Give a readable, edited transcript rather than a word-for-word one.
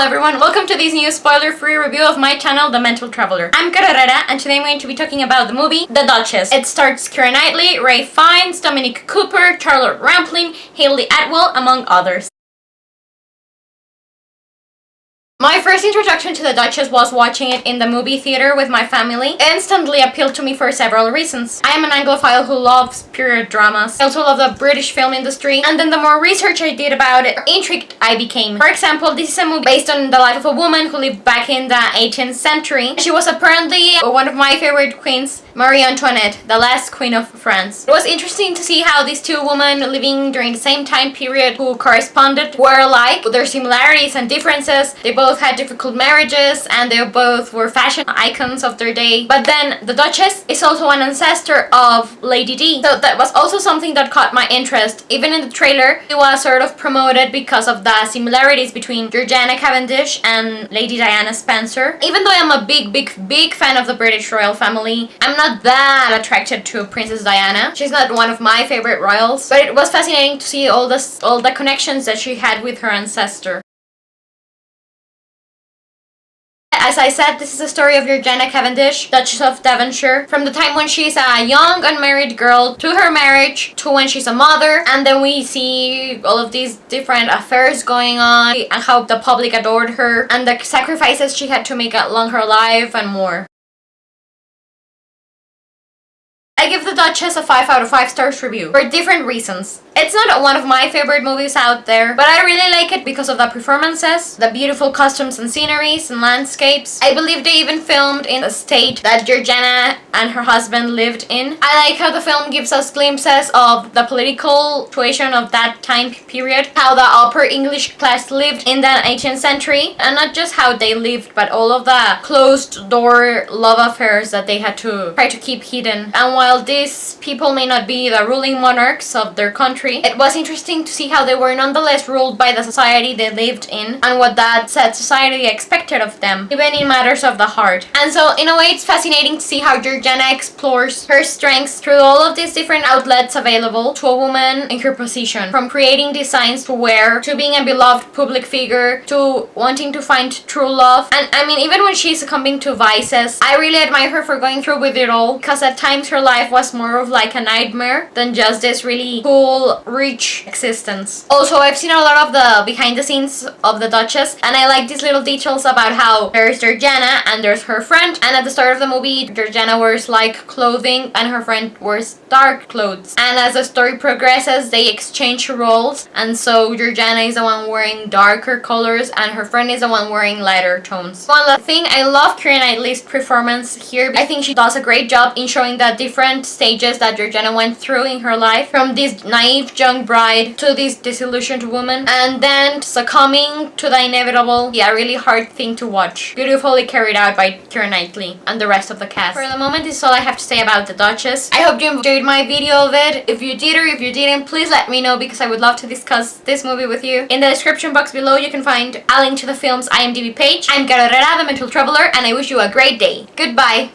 everyone, welcome to this new spoiler-free review of my channel, The Mental Traveler. I'm Carrera, and today I'm going to be talking about the movie The Duchess. It stars Keira Knightley, Ralph Fiennes, Dominic Cooper, Charlotte Rampling, Hayley Atwell, among others. My first introduction to The Duchess was watching it in the movie theater with my family. It instantly appealed to me for several reasons. I am an Anglophile who loves period dramas. I also love the British film industry, and then the more research I did about it, the more intrigued I became. For example, this is a movie based on the life of a woman who lived back in the 18th century. She was apparently one of my favorite queens, Marie Antoinette, the last queen of France. It was interesting to see how these two women living during the same time period who corresponded were alike, with their similarities and differences. They both had difficult marriages and they both were fashion icons of their day. But then the Duchess is also an ancestor of Lady Di, so that was also something that caught my interest. Even in the trailer, it was sort of promoted because of the similarities between Georgiana Cavendish and Lady Diana Spencer. Even though I'm a big fan of the British royal family, I'm not that attracted to Princess Diana. She's not one of my favorite royals, but it was fascinating to see all the connections that she had with her ancestor. As I said, this is a story of Georgiana Cavendish, Duchess of Devonshire, from the time when she's a young unmarried girl to her marriage to when she's a mother, and then we see all of these different affairs going on and how the public adored her and the sacrifices she had to make along her life and more. I give The Duchess a 5 out of 5 stars review for different reasons. It's not one of my favorite movies out there, but I really like it because of the performances, the beautiful costumes and sceneries and landscapes. I believe they even filmed in the state that Georgiana and her husband lived in. I like how the film gives us glimpses of the political situation of that time period, how the upper English class lived in the 18th century, and not just how they lived, but all of the closed-door love affairs that they had to try to keep hidden. And while these people may not be the ruling monarchs of their country, it was interesting to see how they were nonetheless ruled by the society they lived in and what that said society expected of them, even in matters of the heart. And so, in a way, it's fascinating to see how Georgiana explores her strengths through all of these different outlets available to a woman in her position, from creating designs to wear, to being a beloved public figure, to wanting to find true love. And I mean, even when she's succumbing to vices, I really admire her for going through with it all, because at times her life was more of like a nightmare than just this really cool, rich existence. Also, I've seen a lot of the behind the scenes of the Duchess, and I like these little details about how there's Georgiana and there's her friend, and at the start of the movie, Georgiana wears light clothing and her friend wears dark clothes. And as the story progresses, they exchange roles, and so Georgiana is the one wearing darker colors and her friend is the one wearing lighter tones. One last thing, I love Keira Knightley's performance here. I think she does a great job in showing the different stages that Georgiana went through in her life, from this naive young bride to this disillusioned woman, and then succumbing to the inevitable. Yeah, really hard thing to watch. Beautifully carried out by Keira Knightley and the rest of the cast. For the moment, this is all I have to say about The Duchess. I hope you enjoyed my video of it. If you did or if you didn't, please let me know, because I would love to discuss this movie with you. In the description box below, you can find a link to the film's IMDb page. I'm Carrera, the Mental Traveler, and I wish you a great day. Goodbye!